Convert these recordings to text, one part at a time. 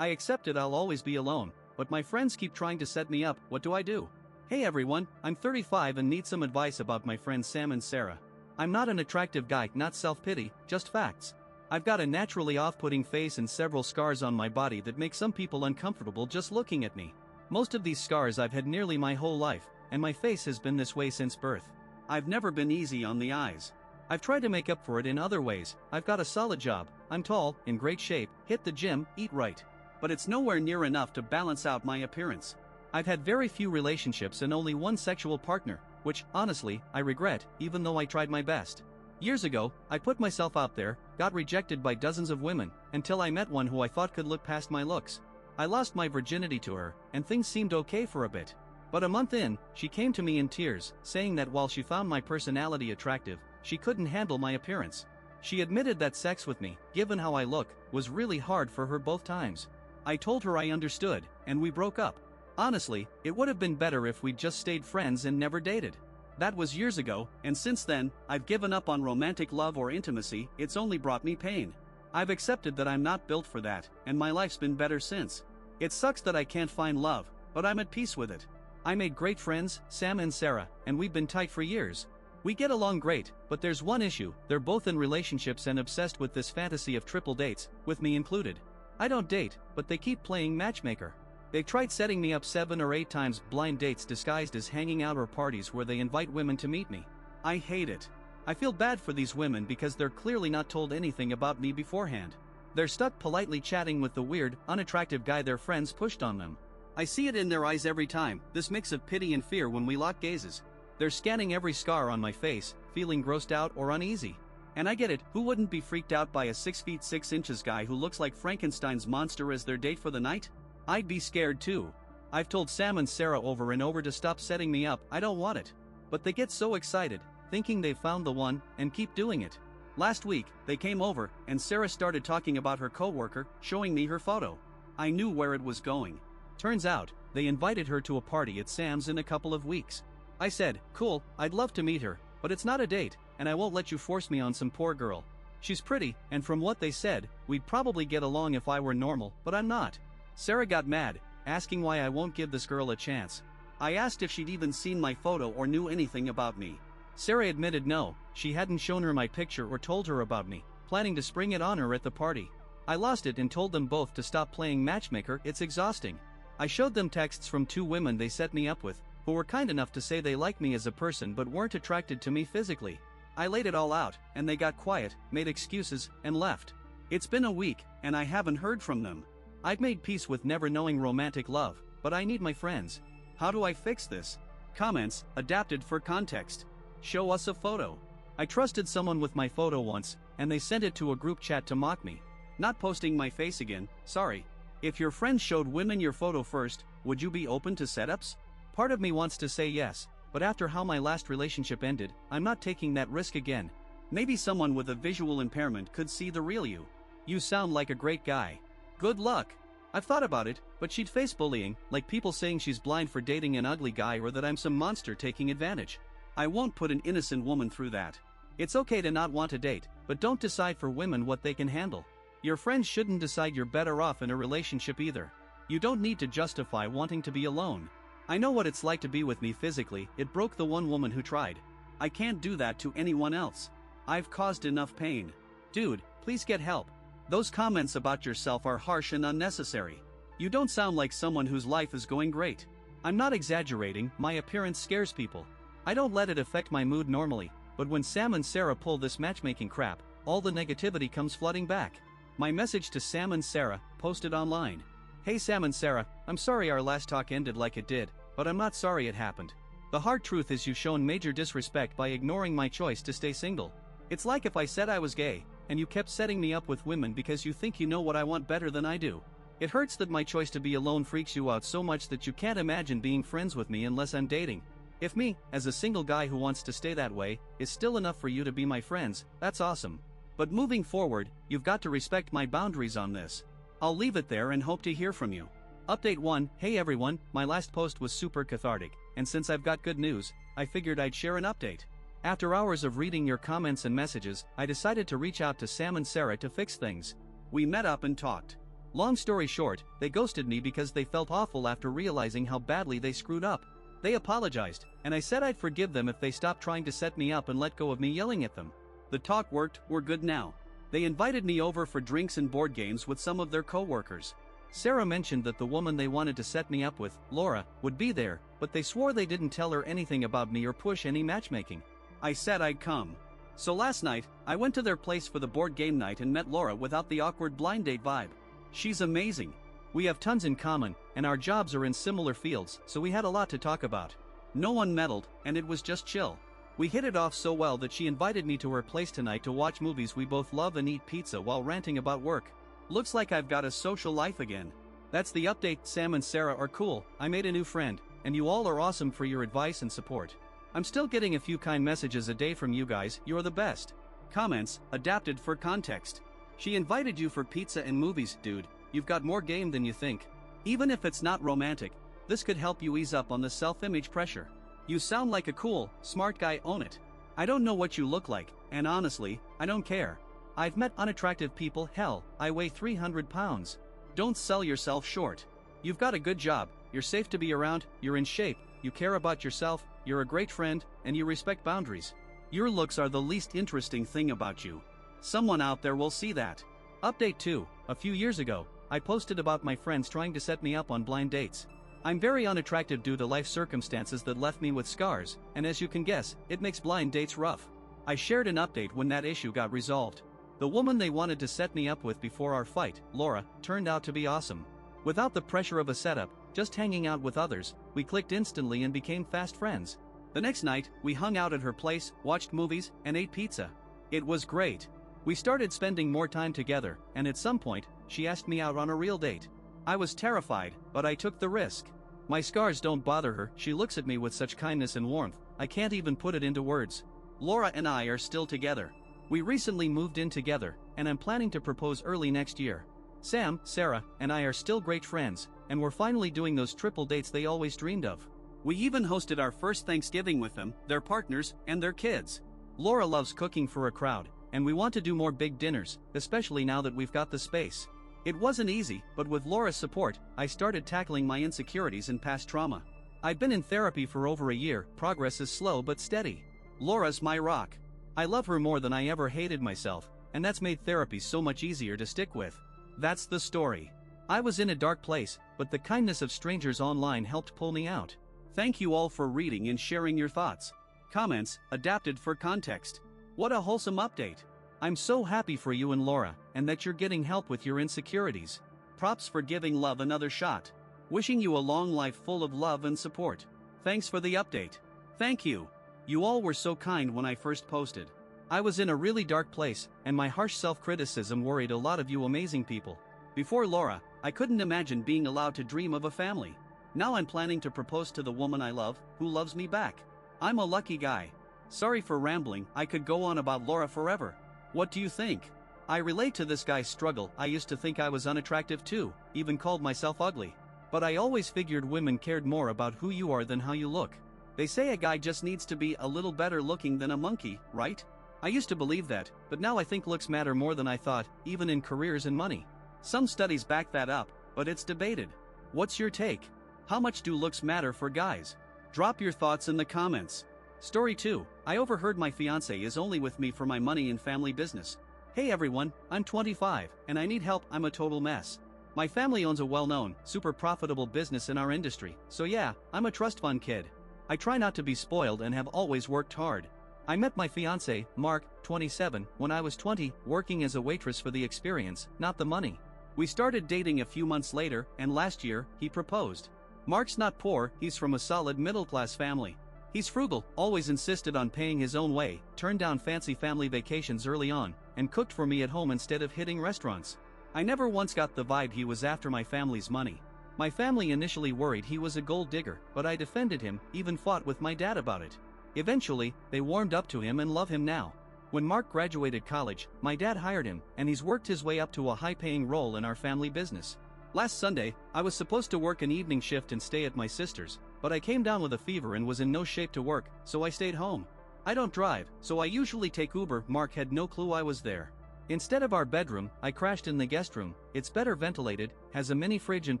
I accepted I'll always be alone, but my friends keep trying to set me up. What do I do? Hey everyone, I'm 35 and need some advice about my friends Sam and Sarah. I'm not an attractive guy, not self-pity, just facts. I've got a naturally off-putting face and several scars on my body that make some people uncomfortable just looking at me. Most of these scars I've had nearly my whole life, and my face has been this way since birth. I've never been easy on the eyes. I've tried to make up for it in other ways. I've got a solid job, I'm tall, in great shape, hit the gym, eat right. But it's nowhere near enough to balance out my appearance. I've had very few relationships and only one sexual partner, which, honestly, I regret, even though I tried my best. Years ago, I put myself out there, got rejected by dozens of women, until I met one who I thought could look past my looks. I lost my virginity to her, and things seemed okay for a bit. But a month in, she came to me in tears, saying that while she found my personality attractive, she couldn't handle my appearance. She admitted that sex with me, given how I look, was really hard for her both times. I told her I understood, and we broke up. Honestly, it would have been better if we'd just stayed friends and never dated. That was years ago, and since then, I've given up on romantic love or intimacy. It's only brought me pain. I've accepted that I'm not built for that, and my life's been better since. It sucks that I can't find love, but I'm at peace with it. I made great friends, Sam and Sarah, and we've been tight for years. We get along great, but there's one issue: they're both in relationships and obsessed with this fantasy of triple dates, with me included. I don't date, but they keep playing matchmaker. They tried setting me up 7 or 8 times, blind dates disguised as hanging out or parties where they invite women to meet me. I hate it. I feel bad for these women because they're clearly not told anything about me beforehand. They're stuck politely chatting with the weird, unattractive guy their friends pushed on them. I see it in their eyes every time, this mix of pity and fear when we lock gazes. They're scanning every scar on my face, feeling grossed out or uneasy. And I get it, who wouldn't be freaked out by a 6 feet 6 inches guy who looks like Frankenstein's monster as their date for the night? I'd be scared too. I've told Sam and Sarah over and over to stop setting me up. I don't want it. But they get so excited, thinking they've found the one, and keep doing it. Last week, they came over, and Sarah started talking about her coworker, showing me her photo. I knew where it was going. Turns out, they invited her to a party at Sam's in a couple of weeks. I said, cool, I'd love to meet her, but it's not a date, and I won't let you force me on some poor girl. She's pretty, and from what they said, we'd probably get along if I were normal, but I'm not. Sarah got mad, asking why I won't give this girl a chance. I asked if she'd even seen my photo or knew anything about me. Sarah admitted no, she hadn't shown her my picture or told her about me, planning to spring it on her at the party. I lost it and told them both to stop playing matchmaker. It's exhausting. I showed them texts from 2 women they set me up with, who were kind enough to say they liked me as a person but weren't attracted to me physically. I laid it all out, and they got quiet, made excuses, and left. It's been a week, and I haven't heard from them. I've made peace with never knowing romantic love, but I need my friends. How do I fix this? Comments, adapted for context. Show us a photo. I trusted someone with my photo once, and they sent it to a group chat to mock me. Not posting my face again, sorry. If your friends showed women your photo first, would you be open to setups? Part of me wants to say yes, but after how my last relationship ended, I'm not taking that risk again. Maybe someone with a visual impairment could see the real you. You sound like a great guy. Good luck. I've thought about it, but she'd face bullying, like people saying she's blind for dating an ugly guy or that I'm some monster taking advantage. I won't put an innocent woman through that. It's okay to not want to date, but don't decide for women what they can handle. Your friends shouldn't decide you're better off in a relationship either. You don't need to justify wanting to be alone. I know what it's like to be with me physically. It broke the one woman who tried. I can't do that to anyone else. I've caused enough pain. Dude, please get help. Those comments about yourself are harsh and unnecessary. You don't sound like someone whose life is going great. I'm not exaggerating, my appearance scares people. I don't let it affect my mood normally, but when Sam and Sarah pull this matchmaking crap, all the negativity comes flooding back. My message to Sam and Sarah, posted online. Hey Sam and Sarah, I'm sorry our last talk ended like it did, but I'm not sorry it happened. The hard truth is you've shown major disrespect by ignoring my choice to stay single. It's like if I said I was gay, and you kept setting me up with women because you think you know what I want better than I do. It hurts that my choice to be alone freaks you out so much that you can't imagine being friends with me unless I'm dating. If me, as a single guy who wants to stay that way, is still enough for you to be my friends, that's awesome. But moving forward, you've got to respect my boundaries on this. I'll leave it there and hope to hear from you. Update 1, hey everyone, my last post was super cathartic, and since I've got good news, I figured I'd share an update. After hours of reading your comments and messages, I decided to reach out to Sam and Sarah to fix things. We met up and talked. Long story short, they ghosted me because they felt awful after realizing how badly they screwed up. They apologized, and I said I'd forgive them if they stopped trying to set me up and let go of me yelling at them. The talk worked, we're good now. They invited me over for drinks and board games with some of their co-workers. Sarah mentioned that the woman they wanted to set me up with, Laura, would be there, but they swore they didn't tell her anything about me or push any matchmaking. I said I'd come. So last night, I went to their place for the board game night and met Laura without the awkward blind date vibe. She's amazing. We have tons in common, and our jobs are in similar fields, so we had a lot to talk about. No one meddled, and it was just chill. We hit it off so well that she invited me to her place tonight to watch movies we both love and eat pizza while ranting about work. Looks like I've got a social life again. That's the update. Sam and Sarah are cool, I made a new friend, and you all are awesome for your advice and support. I'm still getting a few kind messages a day from you guys, you're the best. Comments, adapted for context. She invited you for pizza and movies, dude, you've got more game than you think. Even if it's not romantic, this could help you ease up on the self-image pressure. You sound like a cool, smart guy, own it. I don't know what you look like, and honestly, I don't care. I've met unattractive people, hell, I weigh 300 pounds. Don't sell yourself short. You've got a good job, you're safe to be around, you're in shape, you care about yourself, you're a great friend, and you respect boundaries. Your looks are the least interesting thing about you. Someone out there will see that. Update 2. A few years ago, I posted about my friends trying to set me up on blind dates. I'm very unattractive due to life circumstances that left me with scars, and as you can guess, it makes blind dates rough. I shared an update when that issue got resolved. The woman they wanted to set me up with before our fight, Laura, turned out to be awesome. Without the pressure of a setup, just hanging out with others, we clicked instantly and became fast friends. The next night, we hung out at her place, watched movies, and ate pizza. It was great. We started spending more time together, and at some point, she asked me out on a real date. I was terrified, but I took the risk. My scars don't bother her, she looks at me with such kindness and warmth, I can't even put it into words. Laura and I are still together. We recently moved in together, and I'm planning to propose early next year. Sam, Sarah, and I are still great friends, and we're finally doing those triple dates they always dreamed of. We even hosted our first Thanksgiving with them, their partners, and their kids. Laura loves cooking for a crowd, and we want to do more big dinners, especially now that we've got the space. It wasn't easy, but with Laura's support, I started tackling my insecurities and past trauma. I've been in therapy for over a year, progress is slow but steady. Laura's my rock. I love her more than I ever hated myself, and that's made therapy so much easier to stick with. That's the story. I was in a dark place, but the kindness of strangers online helped pull me out. Thank you all for reading and sharing your thoughts. Comments, adapted for context. What a wholesome update. I'm so happy for you and Laura, and that you're getting help with your insecurities. Props for giving love another shot. Wishing you a long life full of love and support. Thanks for the update. Thank you. You all were so kind when I first posted. I was in a really dark place, and my harsh self-criticism worried a lot of you amazing people. Before Laura, I couldn't imagine being allowed to dream of a family. Now I'm planning to propose to the woman I love, who loves me back. I'm a lucky guy. Sorry for rambling, I could go on about Laura forever. What do you think? I relate to this guy's struggle. I used to think I was unattractive too, even called myself ugly. But I always figured women cared more about who you are than how you look. They say a guy just needs to be a little better looking than a monkey, right? I used to believe that, but now I think looks matter more than I thought, even in careers and money. Some studies back that up, but it's debated. What's your take? How much do looks matter for guys? Drop your thoughts in the comments. Story 2. I overheard my fiancé is only with me for my money and family business. Hey everyone, I'm 25, and I need help. I'm a total mess. My family owns a well-known, super profitable business in our industry, so yeah, I'm a trust fund kid. I try not to be spoiled and have always worked hard. I met my fiancé, Mark, 27, when I was 20, working as a waitress for the experience, not the money. We started dating a few months later, and last year, he proposed. Mark's not poor, he's from a solid middle-class family. He's frugal, always insisted on paying his own way, turned down fancy family vacations early on, and cooked for me at home instead of hitting restaurants. I never once got the vibe he was after my family's money. My family initially worried he was a gold digger, but I defended him, even fought with my dad about it. Eventually, they warmed up to him and love him now. When Mark graduated college, my dad hired him, and he's worked his way up to a high-paying role in our family business. Last Sunday, I was supposed to work an evening shift and stay at my sister's, but I came down with a fever and was in no shape to work, so I stayed home. I don't drive, so I usually take Uber. Mark had no clue I was there. Instead of our bedroom, I crashed in the guest room. It's better ventilated, has a mini fridge and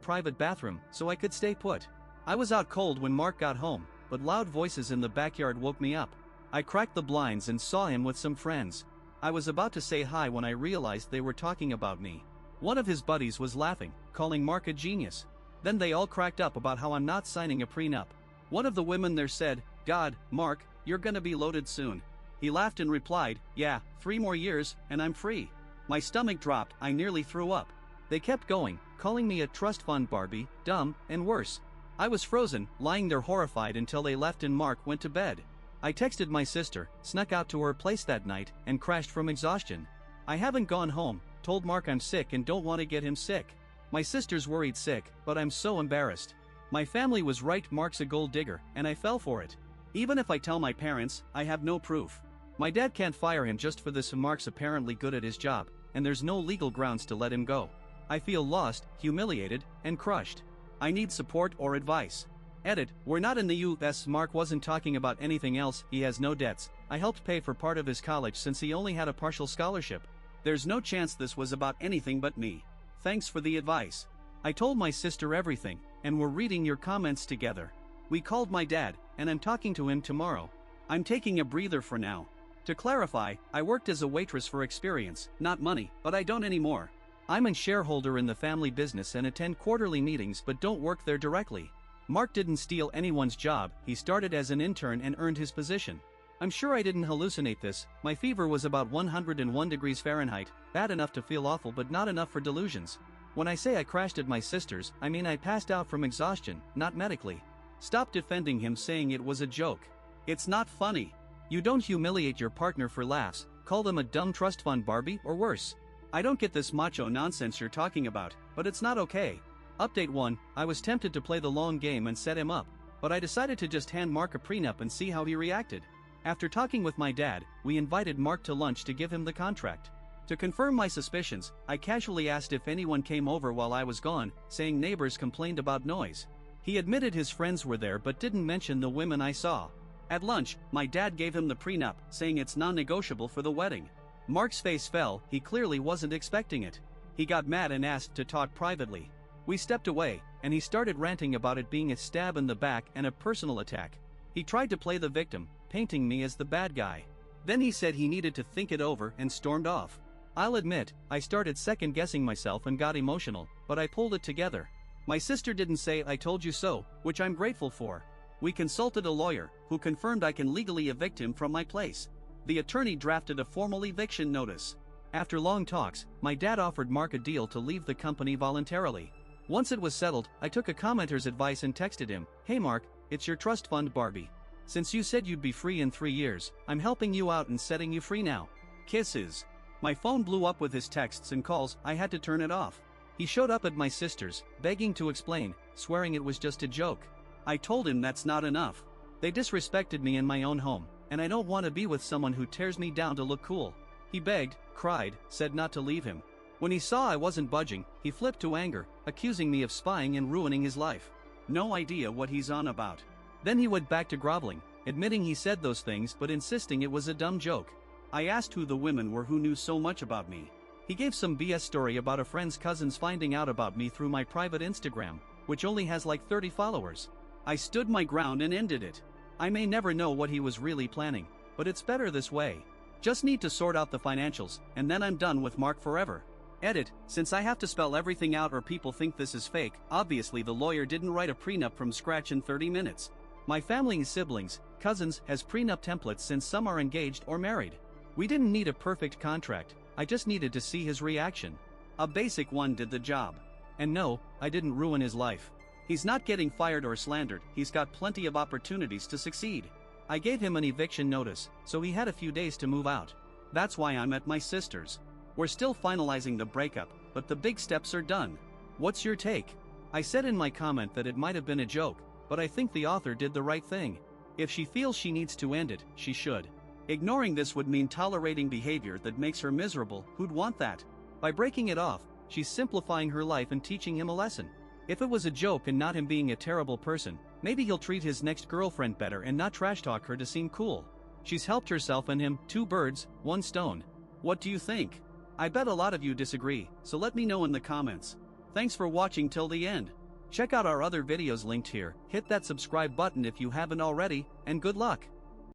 private bathroom, so I could stay put. I was out cold when Mark got home, but loud voices in the backyard woke me up. I cracked the blinds and saw him with some friends. I was about to say hi when I realized they were talking about me. One of his buddies was laughing, calling Mark a genius. Then they all cracked up about how I'm not signing a prenup. One of the women there said, "God, Mark, you're gonna be loaded soon." He laughed and replied, "Yeah, 3 more years, and I'm free." My stomach dropped, I nearly threw up. They kept going, calling me a trust fund Barbie, dumb, and worse. I was frozen, lying there horrified until they left and Mark went to bed. I texted my sister, snuck out to her place that night, and crashed from exhaustion. I haven't gone home, told Mark I'm sick and don't want to get him sick. My sister's worried sick, but I'm so embarrassed. My family was right, Mark's a gold digger, and I fell for it. Even if I tell my parents, I have no proof. My dad can't fire him just for this. Mark's apparently good at his job, and there's no legal grounds to let him go. I feel lost, humiliated, and crushed. I need support or advice. Edit, we're not in the U.S. Mark wasn't talking about anything else, he has no debts. I helped pay for part of his college since he only had a partial scholarship. There's no chance this was about anything but me. Thanks for the advice. I told my sister everything, and we're reading your comments together. We called my dad, and I'm talking to him tomorrow. I'm taking a breather for now. To clarify, I worked as a waitress for experience, not money, but I don't anymore. I'm a shareholder in the family business and attend quarterly meetings but don't work there directly. Mark didn't steal anyone's job, he started as an intern and earned his position. I'm sure I didn't hallucinate this. My fever was about 101 degrees Fahrenheit, bad enough to feel awful but not enough for delusions. When I say I crashed at my sister's, I mean I passed out from exhaustion, not medically. Stop defending him saying it was a joke. It's not funny. You don't humiliate your partner for laughs, call them a dumb trust fund Barbie or worse. I don't get this macho nonsense you're talking about, but it's not okay. Update 1, I was tempted to play the long game and set him up, but I decided to just hand Mark a prenup and see how he reacted. After talking with my dad, we invited Mark to lunch to give him the contract. To confirm my suspicions, I casually asked if anyone came over while I was gone, saying neighbors complained about noise. He admitted his friends were there but didn't mention the women I saw. At lunch, my dad gave him the prenup, saying it's non-negotiable for the wedding. Mark's face fell, he clearly wasn't expecting it. He got mad and asked to talk privately. We stepped away, and he started ranting about it being a stab in the back and a personal attack. He tried to play the victim, painting me as the bad guy. Then he said he needed to think it over and stormed off. I'll admit, I started second-guessing myself and got emotional, but I pulled it together. My sister didn't say "I told you so," which I'm grateful for. We consulted a lawyer, who confirmed I can legally evict him from my place. The attorney drafted a formal eviction notice. After long talks, my dad offered Mark a deal to leave the company voluntarily. Once it was settled, I took a commenter's advice and texted him, "Hey Mark, it's your trust fund Barbie. Since you said you'd be free in 3 years, I'm helping you out and setting you free now. Kisses." My phone blew up with his texts and calls, I had to turn it off. He showed up at my sister's, begging to explain, swearing it was just a joke. I told him that's not enough. They disrespected me in my own home, and I don't want to be with someone who tears me down to look cool. He begged, cried, said not to leave him. When he saw I wasn't budging, he flipped to anger, accusing me of spying and ruining his life. No idea what he's on about. Then he went back to groveling, admitting he said those things but insisting it was a dumb joke. I asked who the women were who knew so much about me. He gave some BS story about a friend's cousins finding out about me through my private Instagram, which only has like 30 followers. I stood my ground and ended it. I may never know what he was really planning, but it's better this way. Just need to sort out the financials, and then I'm done with Mark forever. Edit, since I have to spell everything out or people think this is fake, obviously the lawyer didn't write a prenup from scratch in 30 minutes. My family and siblings, cousins, has prenup templates since some are engaged or married. We didn't need a perfect contract, I just needed to see his reaction. A basic one did the job. And no, I didn't ruin his life. He's not getting fired or slandered, he's got plenty of opportunities to succeed. I gave him an eviction notice, so he had a few days to move out. That's why I'm at my sister's. We're still finalizing the breakup, but the big steps are done. What's your take? I said in my comment that it might have been a joke, but I think the author did the right thing. If she feels she needs to end it, she should. Ignoring this would mean tolerating behavior that makes her miserable. Who'd want that? By breaking it off, she's simplifying her life and teaching him a lesson. If it was a joke and not him being a terrible person, maybe he'll treat his next girlfriend better and not trash talk her to seem cool. She's helped herself and him, 2 birds, 1 stone. What do you think? I bet a lot of you disagree, so let me know in the comments. Thanks for watching till the end. Check out our other videos linked here, hit that subscribe button if you haven't already, and good luck!